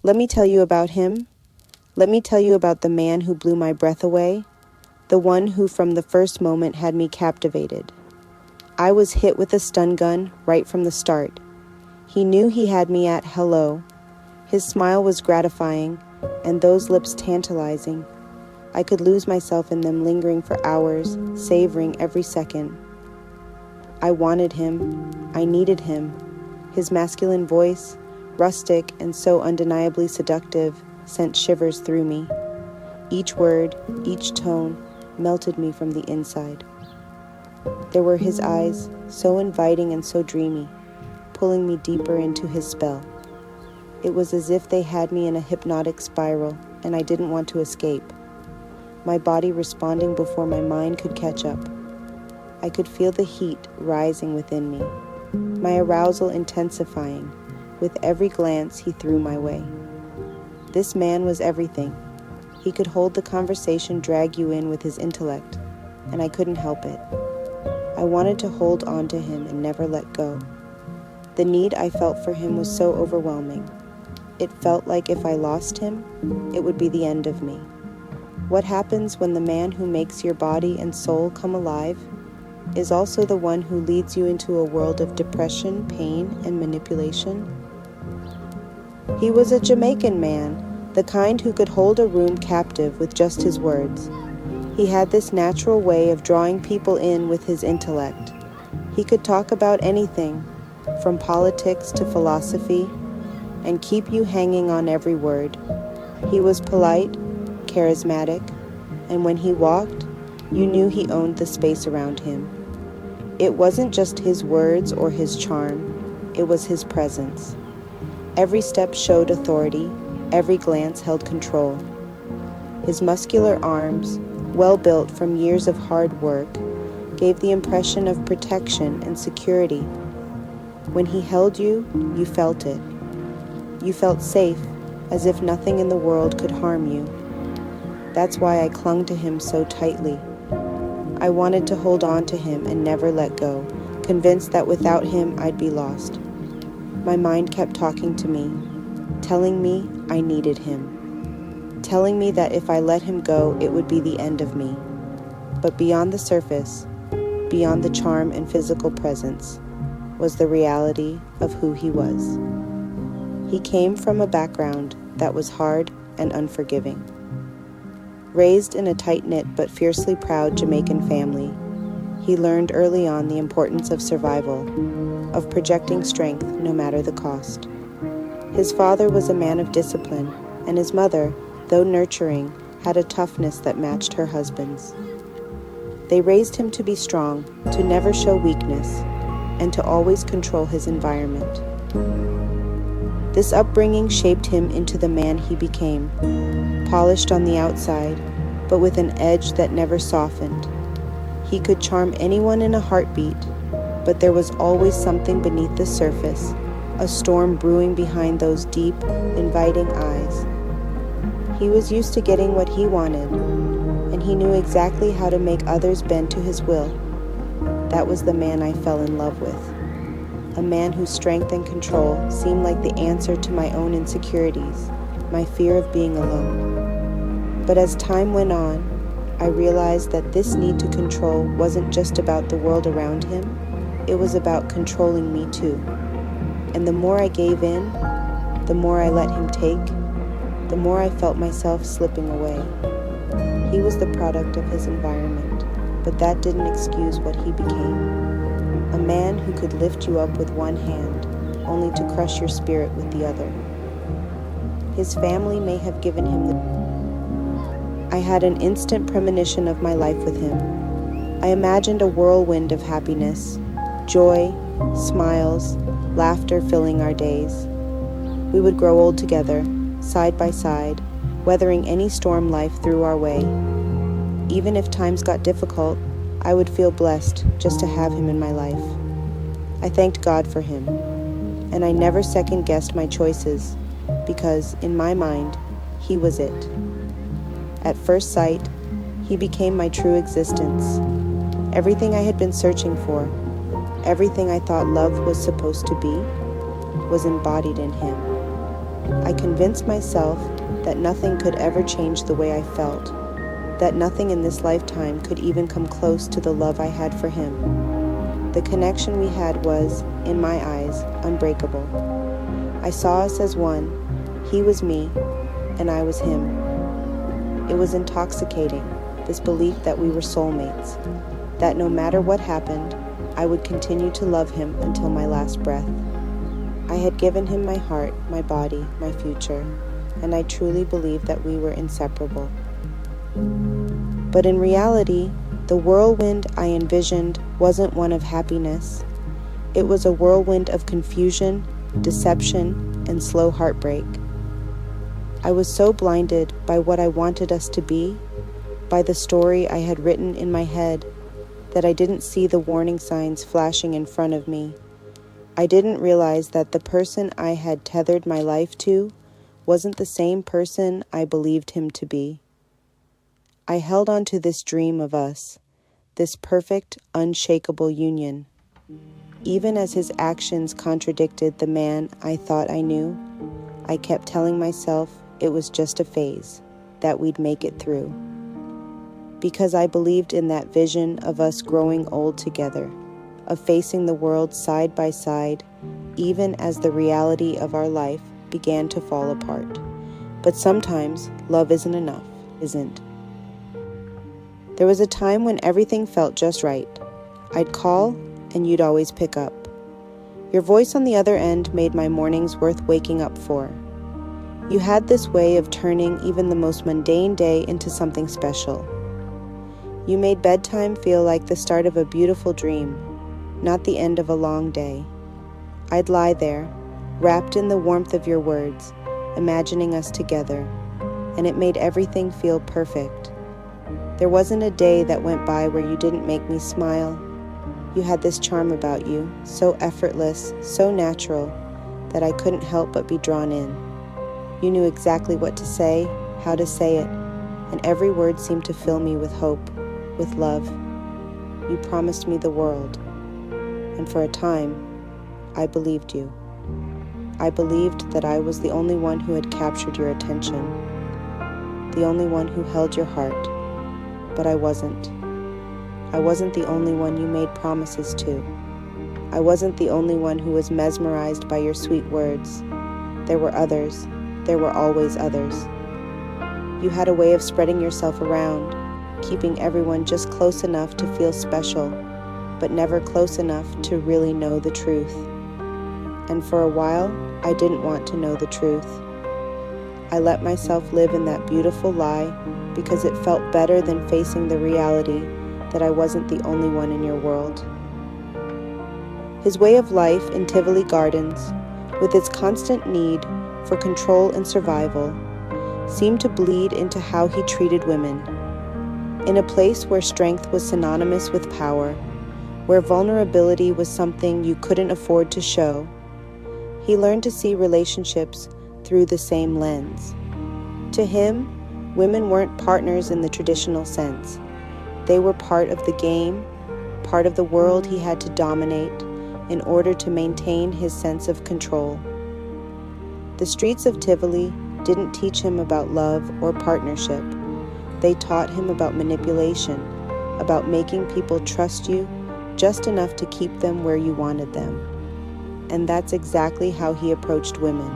Let me tell you about him. Let me tell you about the man who blew my breath away, the one who from the first moment had me captivated. I was hit with a stun gun right from the start. He knew he had me at hello. His smile was gratifying, and those lips tantalizing. I could lose myself in them, lingering for hours, savoring every second. I wanted him. I needed him. His masculine voice, rustic and so undeniably seductive, sent shivers through me. Each word, each tone, melted me from the inside. There were his eyes, so inviting and so dreamy, pulling me deeper into his spell. It was as if they had me in a hypnotic spiral, and I didn't want to escape. My body responding before my mind could catch up. I could feel the heat rising within me, my arousal intensifying with every glance he threw my way. This man was everything. He could hold the conversation, drag you in with his intellect, and I couldn't help it. I wanted to hold on to him and never let go. The need I felt for him was so overwhelming. It felt like if I lost him, it would be the end of me. What happens when the man who makes your body and soul come alive is also the one who leads you into a world of depression, pain, and manipulation? He was a Jamaican man, the kind who could hold a room captive with just his words. He had this natural way of drawing people in with his intellect. He could talk about anything, from politics to philosophy, and keep you hanging on every word. He was polite, charismatic, and when he walked, you knew he owned the space around him. It wasn't just his words or his charm, it was his presence. Every step showed authority, every glance held control. His muscular arms, well built from years of hard work, gave the impression of protection and security. When he held you, you felt it. You felt safe, as if nothing in the world could harm you. That's why I clung to him so tightly. I wanted to hold on to him and never let go, convinced that without him I'd be lost. My mind kept talking to me, telling me I needed him, telling me that if I let him go, it would be the end of me. But beyond the surface, beyond the charm and physical presence, was the reality of who he was. He came from a background that was hard and unforgiving. Raised in a tight-knit but fiercely proud Jamaican family, he learned early on the importance of survival, of projecting strength no matter the cost. His father was a man of discipline, and his mother, though nurturing, had a toughness that matched her husband's. They raised him to be strong, to never show weakness, and to always control his environment. This upbringing shaped him into the man he became, polished on the outside, but with an edge that never softened. He could charm anyone in a heartbeat, but there was always something beneath the surface, a storm brewing behind those deep, inviting eyes. He was used to getting what he wanted, and he knew exactly how to make others bend to his will. That was the man I fell in love with. A man whose strength and control seemed like the answer to my own insecurities, my fear of being alone. But as time went on, I realized that this need to control wasn't just about the world around him, it was about controlling me too. And the more I gave in, the more I let him take, the more I felt myself slipping away. He was the product of his environment, but that didn't excuse what he became. A man who could lift you up with one hand, only to crush your spirit with the other. His family may have given him I had an instant premonition of my life with him. I imagined a whirlwind of happiness, joy, smiles, laughter filling our days. We would grow old together, side by side, weathering any storm life threw our way. Even if times got difficult, I would feel blessed just to have him in my life. I thanked God for him, and I never second-guessed my choices, because, in my mind, he was it. At first sight, he became my true existence. Everything I had been searching for, everything I thought love was supposed to be, was embodied in him. I convinced myself that nothing could ever change the way I felt, that nothing in this lifetime could even come close to the love I had for him. The connection we had was, in my eyes, unbreakable. I saw us as one. He was me, and I was him. It was intoxicating, this belief that we were soulmates, that no matter what happened, I would continue to love him until my last breath. I had given him my heart, my body, my future, and I truly believed that we were inseparable. But in reality, the whirlwind I envisioned wasn't one of happiness. It was a whirlwind of confusion, deception, and slow heartbreak. I was so blinded by what I wanted us to be, by the story I had written in my head, that I didn't see the warning signs flashing in front of me. I didn't realize that the person I had tethered my life to wasn't the same person I believed him to be. I held on to this dream of us, this perfect, unshakable union. Even as his actions contradicted the man I thought I knew, I kept telling myself it was just a phase, that we'd make it through. Because I believed in that vision of us growing old together, of facing the world side by side, even as the reality of our life began to fall apart. But sometimes love isn't enough, isn't. There was a time when everything felt just right. I'd call, and you'd always pick up. Your voice on the other end made my mornings worth waking up for. You had this way of turning even the most mundane day into something special. You made bedtime feel like the start of a beautiful dream, not the end of a long day. I'd lie there, wrapped in the warmth of your words, imagining us together, and it made everything feel perfect. There wasn't a day that went by where you didn't make me smile. You had this charm about you, so effortless, so natural, that I couldn't help but be drawn in. You knew exactly what to say, how to say it, and every word seemed to fill me with hope, with love. You promised me the world, and for a time, I believed you. I believed that I was the only one who had captured your attention, the only one who held your heart, but I wasn't. I wasn't the only one you made promises to. I wasn't the only one who was mesmerized by your sweet words. There were others. There were always others. You had a way of spreading yourself around, keeping everyone just close enough to feel special, but never close enough to really know the truth. And for a while, I didn't want to know the truth. I let myself live in that beautiful lie because it felt better than facing the reality that I wasn't the only one in your world. His way of life in Tivoli Gardens, with its constant need for control and survival, seemed to bleed into how he treated women. In a place where strength was synonymous with power, where vulnerability was something you couldn't afford to show, he learned to see relationships through the same lens. To him, women weren't partners in the traditional sense. They were part of the game, part of the world he had to dominate in order to maintain his sense of control. The streets of Tivoli didn't teach him about love or partnership. They taught him about manipulation, about making people trust you just enough to keep them where you wanted them. And that's exactly how he approached women.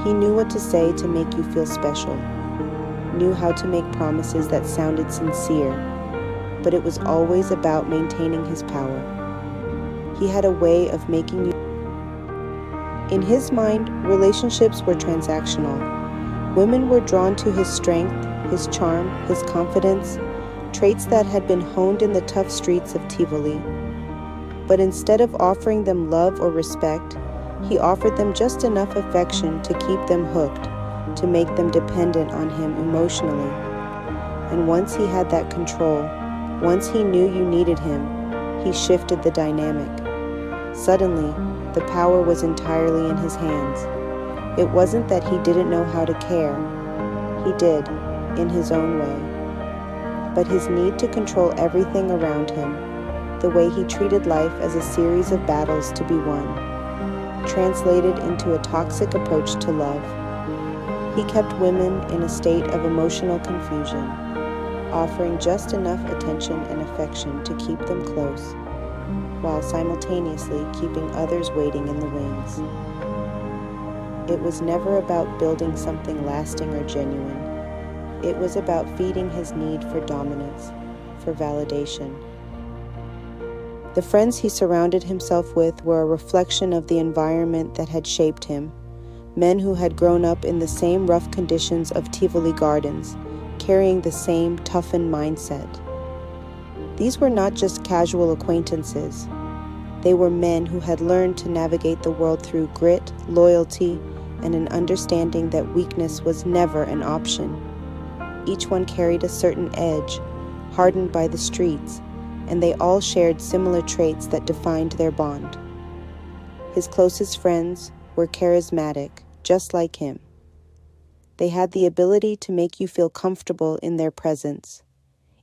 He knew what to say to make you feel special, knew how to make promises that sounded sincere, but it was always about maintaining his power. He had a way of making you. In his mind, relationships were transactional. Women were drawn to his strength, his charm, his confidence, traits that had been honed in the tough streets of Tivoli. But instead of offering them love or respect, he offered them just enough affection to keep them hooked, to make them dependent on him emotionally. And once he had that control, once he knew you needed him, he shifted the dynamic. Suddenly, the power was entirely in his hands. It wasn't that he didn't know how to care. He did, in his own way. But his need to control everything around him, the way he treated life as a series of battles to be won, translated into a toxic approach to love. He kept women in a state of emotional confusion, offering just enough attention and affection to keep them close, while simultaneously keeping others waiting in the wings. It was never about building something lasting or genuine. It was about feeding his need for dominance, for validation. The friends he surrounded himself with were a reflection of the environment that had shaped him, men who had grown up in the same rough conditions of Tivoli Gardens, carrying the same toughened mindset. These were not just casual acquaintances. They were men who had learned to navigate the world through grit, loyalty, and an understanding that weakness was never an option. Each one carried a certain edge, hardened by the streets, and they all shared similar traits that defined their bond. His closest friends were charismatic, just like him. They had the ability to make you feel comfortable in their presence,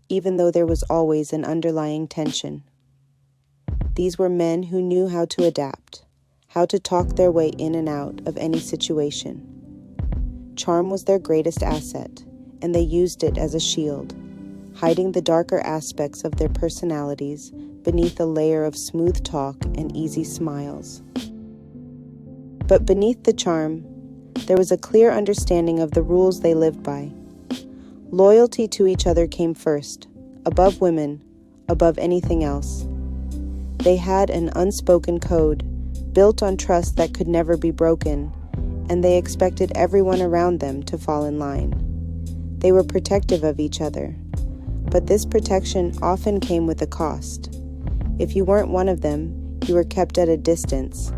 even though there was always an underlying tension. These were men who knew how to adapt, how to talk their way in and out of any situation. Charm was their greatest asset, and they used it as a shield, hiding the darker aspects of their personalities beneath a layer of smooth talk and easy smiles. But beneath the charm, there was a clear understanding of the rules they lived by. Loyalty to each other came first, above women, above anything else. They had an unspoken code, built on trust that could never be broken, and they expected everyone around them to fall in line. They were protective of each other, but this protection often came with a cost. If you weren't one of them, you were kept at a distance,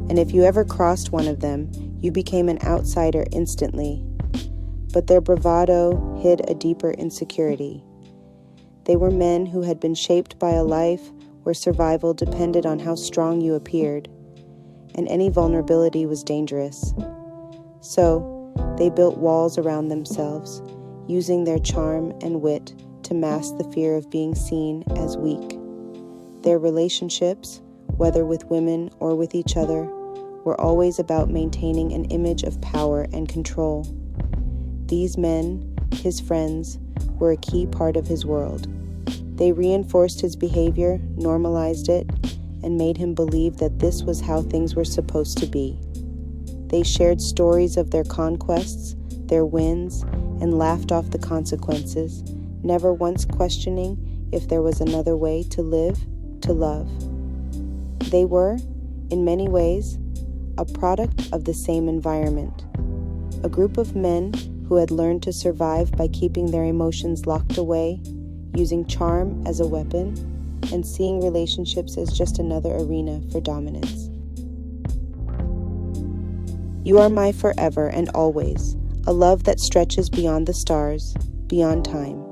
and if you ever crossed one of them, you became an outsider instantly. But their bravado hid a deeper insecurity. They were men who had been shaped by a life where survival depended on how strong you appeared, and any vulnerability was dangerous. So, they built walls around themselves, using their charm and wit to mask the fear of being seen as weak. Their relationships, whether with women or with each other, were always about maintaining an image of power and control. These men, his friends, were a key part of his world. They reinforced his behavior, normalized it, and made him believe that this was how things were supposed to be. They shared stories of their conquests, their wins, and laughed off the consequences, never once questioning if there was another way to live, to love. They were, in many ways, a product of the same environment. A group of men who had learned to survive by keeping their emotions locked away, using charm as a weapon, and seeing relationships as just another arena for dominance. You are my forever and always, a love that stretches beyond the stars, beyond time.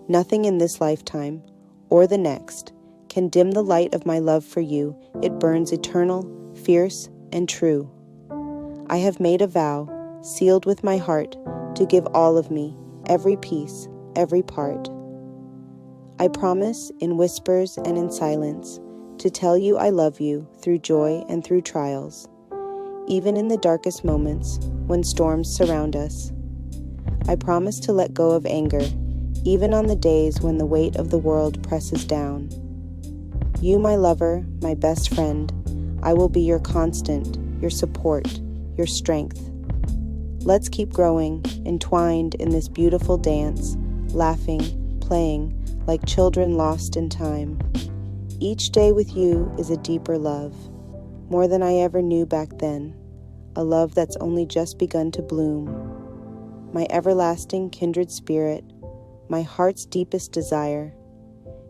Nothing in this lifetime, or the next, can dim the light of my love for you. It burns eternal, fierce, and true. I have made a vow, sealed with my heart, to give all of me, every piece, every part. I promise, in whispers and in silence, to tell you I love you through joy and through trials, even in the darkest moments when storms surround us. I promise to let go of anger, even on the days when the weight of the world presses down. You, my lover, my best friend, I will be your constant, your support, your strength. Let's keep growing, entwined in this beautiful dance, laughing, playing, like children lost in time. Each day with you is a deeper love, more than I ever knew back then, a love that's only just begun to bloom. My everlasting kindred spirit, my heart's deepest desire.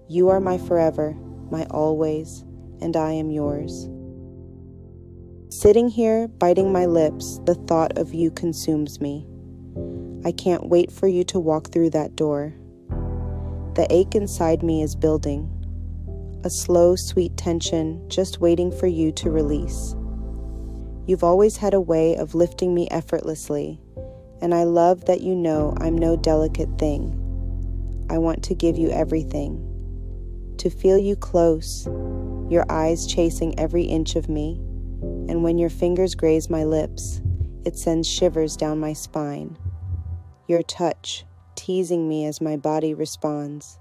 You are my forever, my always, and I am yours. Sitting here, biting my lips, the thought of you consumes me. I can't wait for you to walk through that door. The ache inside me is building, a slow, sweet tension just waiting for you to release. You've always had a way of lifting me effortlessly, and I love that you know I'm no delicate thing. I want to give you everything, to feel you close, your eyes chasing every inch of me, and when your fingers graze my lips, it sends shivers down my spine. Your touch, teasing me as my body responds.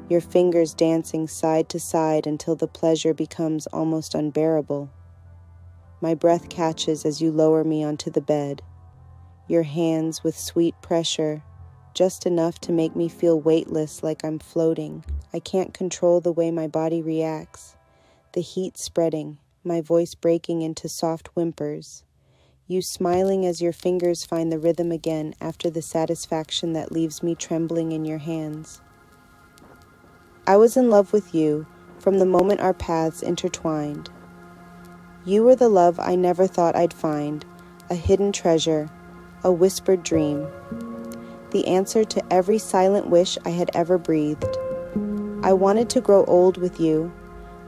Your fingers dancing side to side until the pleasure becomes almost unbearable. My breath catches as you lower me onto the bed. Your hands with sweet pressure, just enough to make me feel weightless like I'm floating. I can't control the way my body reacts. The heat spreading, my voice breaking into soft whimpers. You smiling as your fingers find the rhythm again after the satisfaction that leaves me trembling in your hands. I was in love with you from the moment our paths intertwined. You were the love I never thought I'd find, a hidden treasure, a whispered dream, the answer to every silent wish I had ever breathed. I wanted to grow old with you,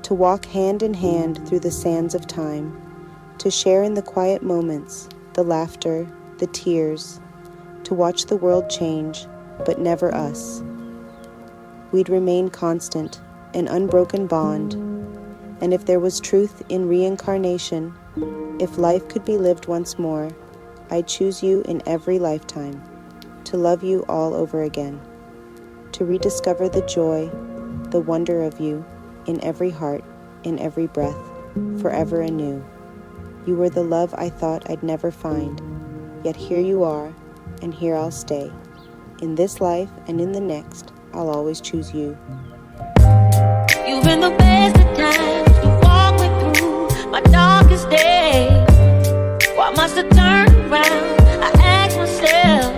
to walk hand in hand through the sands of time, to share in the quiet moments, the laughter, the tears, to watch the world change, but never us. We'd remain constant, an unbroken bond, and if there was truth in reincarnation, if life could be lived once more, I'd choose you in every lifetime, to love you all over again, to rediscover the joy, the wonder of you in every heart, in every breath, forever anew. You were the love I thought I'd never find, yet here you are, and here I'll stay. In this life and in the next, I'll always choose you. You've been the best of times to walk me through my darkest days. Why must I turn around? I ask myself,